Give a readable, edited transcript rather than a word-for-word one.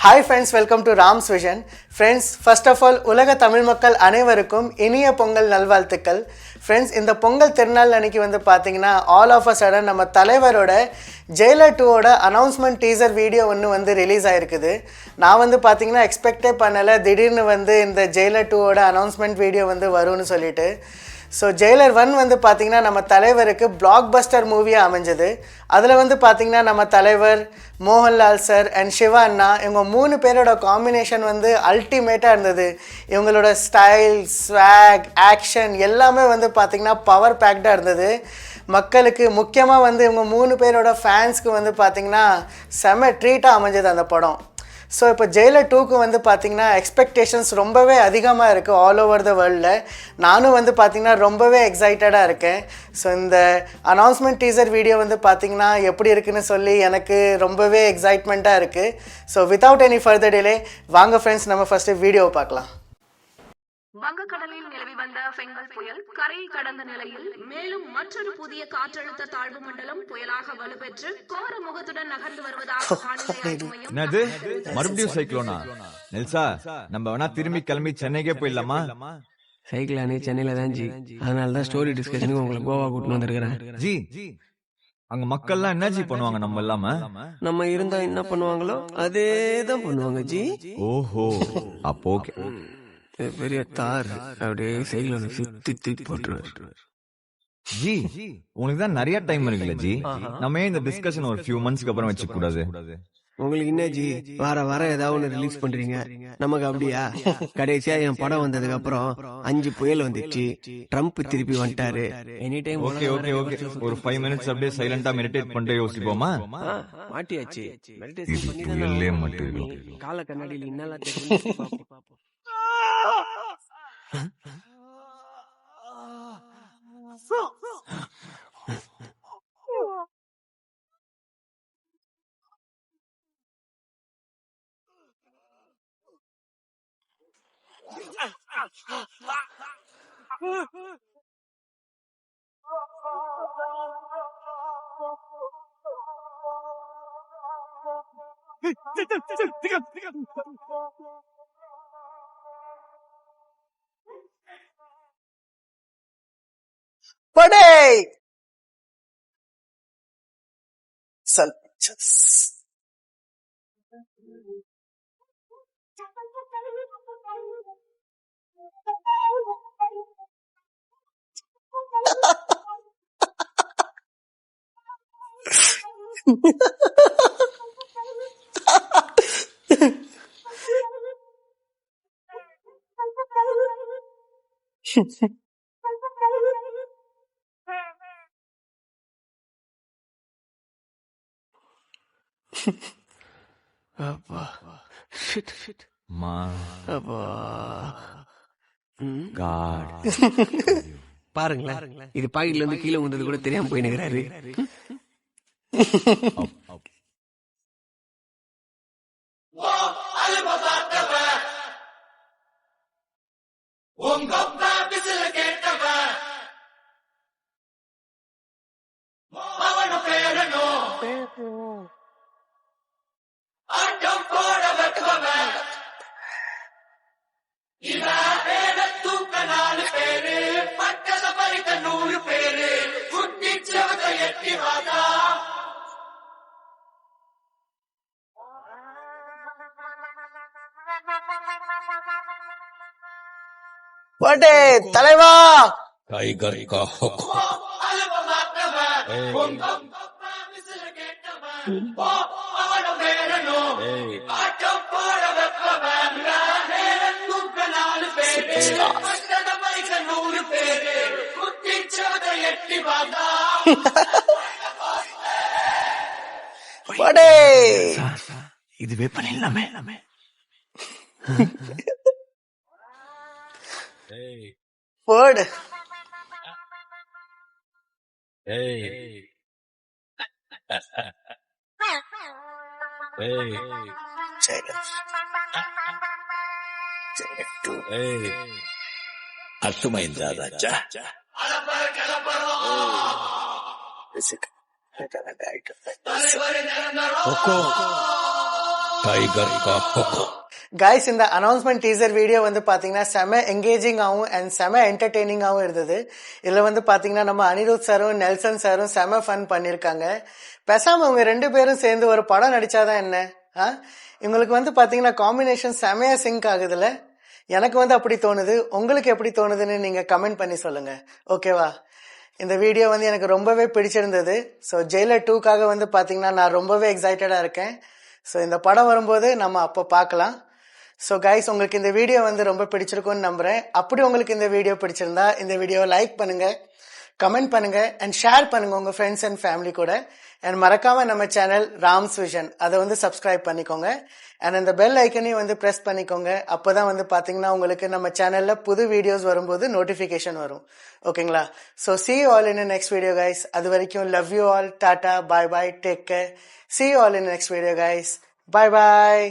Hi friends, welcome to Rams vision. Friends, first of all உலக தமிழ் மக்கள் அனைவருக்கும் இனிய பொங்கல் நல்வாழ்த்துக்கள். ஃப்ரெண்ட்ஸ், இந்த பொங்கல் திருநாள் அன்றைக்கி பார்த்தீங்கன்னா ஆல் ஆஃப் அ சடன் நம்ம தலைவரோட ஜெயிலர் 2ஓட அனௌன்ஸ்மெண்ட் டீசர் வீடியோ ஒன்று ரிலீஸ் ஆகிருக்குது. நான் பார்த்தீங்கன்னா எக்ஸ்பெக்டே பண்ணலை, திடீர்னு இந்த ஜெயிலர் 2ஓட அனௌன்ஸ்மெண்ட் வீடியோ வரும்னு சொல்லிட்டு. ஸோ ஜெயிலர் 1 பார்த்திங்கன்னா நம்ம தலைவருக்கு பிளாக் பஸ்டர் மூவியாக அமைஞ்சது. அதில் பார்த்திங்கன்னா நம்ம தலைவர் மோகன்லால் சார் அண்ட் சிவா அண்ணா இவங்க 3 பேரோட காம்பினேஷன் அல்டிமேட்டாக இருந்தது. இவங்களோட ஸ்டைல், ஸ்வாக், ஆக்ஷன் எல்லாமே பார்த்திங்கன்னா பவர் பேக்டாக இருந்தது. மக்களுக்கு முக்கியமாக இவங்க 3 பேரோட ஃபேன்ஸ்க்கு பார்த்திங்கன்னா செம ட்ரீட்டாக அமைஞ்சது அந்த படம். ஸோ இப்போ ஜெயிலர் 2க்கு பார்த்திங்கன்னா எக்ஸ்பெக்டேஷன்ஸ் ரொம்பவே அதிகமாக இருக்குது ஆல் ஓவர் த வேர்ல்டில். நானும் பார்த்திங்கன்னா ரொம்பவே எக்ஸைட்டடாக இருக்கேன். ஸோ இந்த அனௌன்ஸ்மெண்ட் டீசர் வீடியோ பார்த்திங்கன்னா எப்படி இருக்குன்னு சொல்லி எனக்கு ரொம்பவே எக்ஸைட்மெண்ட்டாக இருக்குது. So without any further delay வாங்க ஃப்ரெண்ட்ஸ், நம்ம ஃபஸ்ட்டு வீடியோவை பார்க்கலாம். வங்கக்கடலில் நிலவி வந்த பெங்கல் புயல் கரையை கடந்த நிலையில் மேலும் மற்றொரு புதிய காற்றழுத்த தாழ்வு மண்டலம் புயலாக வலுப்பெற்று கோர முகத்துடன் நகர்ந்து வருவதாக மறுபடியும் சைக்ளோனா? நெல்சா, நம்ம வேணா திரும்பி கிளம்பி சென்னைக்கே போயிடலாமா? சைக்கிளானே சென்னையில தான் ஜி, அதனாலதான் ஸ்டோரி டிஸ்கஷனுக்கு உங்களை கோவா கூட்டிட்டு வந்திருக்கிறேன் ஜி. அங்க மக்கள்லாம் என்ன ஜி பண்ணுவாங்க நம்ம இல்லாம? நம்ம இருந்தா என்ன பண்ணுவாங்களோ அதேதான் பண்ணுவாங்க ஜி. ஓஹோ, அப்போ ஓகே. பெரிய தார் அப்படியே சைக்கிள் சுத்தி போட்டுருவாரு. ஜி, உங்களுக்கு தான் நிறைய டைம் இருக்குல்ல ஜி, நம்ம ஏன் இந்த டிஸ்கஷன் ஒரு ஃபியூ மந்த்ஸ்க்கு அப்புறம் வச்சுக்க கூடாது? உங்களுக்கு என்ன ஜி, வார ஏதாவது ஒண்ணு ரிலீஸ் பண்றீங்க, நமக்கு அப்படியா? கடைசியா என் படம் வந்ததுக்கு அப்புறம் 5 புயல் வந்துச்சு, ட்ரம்ப் திருப்பி வந்துட்டாரு. Any time okay okay okay, ஒரு 5 மினிட்ஸ் அப்படியே சைலண்டா மெடிடேட் பண்ணிட்டு யோசிப்போமா? மாட்டியாச்சு, கால கண்ணாடியில் இன்னெல்லாம் படே சல்ச்சஸ் பாருங்களேன், இது பாக்கெட்ல இருந்து கீழே வந்தது கூட தெரியாம போயினுக்கிறாரு. படே தலைவா, टाइगर का हुक्म। படே இதுவே பண்ணிடலாமே. போடு. అర్థమైందా రాజా? टाइगर का हुक्म கைஸ், இந்த அனௌன்ஸ்மெண்ட் டீசர் வீடியோ வந்து பாத்தீங்கன்னா செம என்கேஜிங்காகவும் அண்ட் செம என்டர்டெய்னிங்காகவும் இருந்தது. இதுல வந்து பாத்தீங்கன்னா நம்ம அனிருத் சாரும் நெல்சன் சாரும் செம ஃபன் பண்ணிருக்காங்க. பேசாம அவங்க 2 பேரும் சேர்ந்து ஒரு படம் நடிச்சாதான் என்ன? இவங்களுக்கு வந்து பாத்தீங்கன்னா காம்பினேஷன் செமையா சிங்க் ஆகுதுல. எனக்கு வந்து அப்படி தோணுது. உங்களுக்கு எப்படி தோணுதுன்னு நீங்க கமெண்ட் பண்ணி சொல்லுங்க. ஓகேவா? இந்த வீடியோ வந்து எனக்கு ரொம்பவே பிடிச்சிருந்தது. ஸோ ஜெயிலர் 2க்காக வந்து பாத்தீங்கன்னா நான் ரொம்பவே எக்ஸைட்டடா இருக்கேன். ஸோ இந்த படம் வரும்போது நம்ம அப்போ பார்க்கலாம். ஸோ கைஸ், உங்களுக்கு இந்த வீடியோ வந்து ரொம்ப பிடிச்சிருக்கும்னு நம்புறேன். அப்படி உங்களுக்கு இந்த வீடியோ பிடிச்சிருந்தா இந்த வீடியோவை லைக் பண்ணுங்க, கமெண்ட் பண்ணுங்க அண்ட் ஷேர் பண்ணுங்க உங்க ஃப்ரெண்ட்ஸ் அண்ட் ஃபேமிலி கூட. அண்ட் மறக்காம நம்ம சேனல் ராம்ஸ் விஷன் அதை வந்து சப்ஸ்கிரைப் பண்ணிக்கோங்க. அண்ட் அந்த பெல் ஐக்கனையும் வந்து ப்ரெஸ் பண்ணிக்கோங்க. அப்போதான் வந்து பாத்தீங்கன்னா உங்களுக்கு நம்ம சேனல்ல புது வீடியோஸ் வரும்போது நோட்டிபிகேஷன் வரும். ஓகேங்களா? So see you all in the next video guys. அது வரைக்கும் love you all, Tata, bye bye, take care. See you all in the next video guys. Bye bye.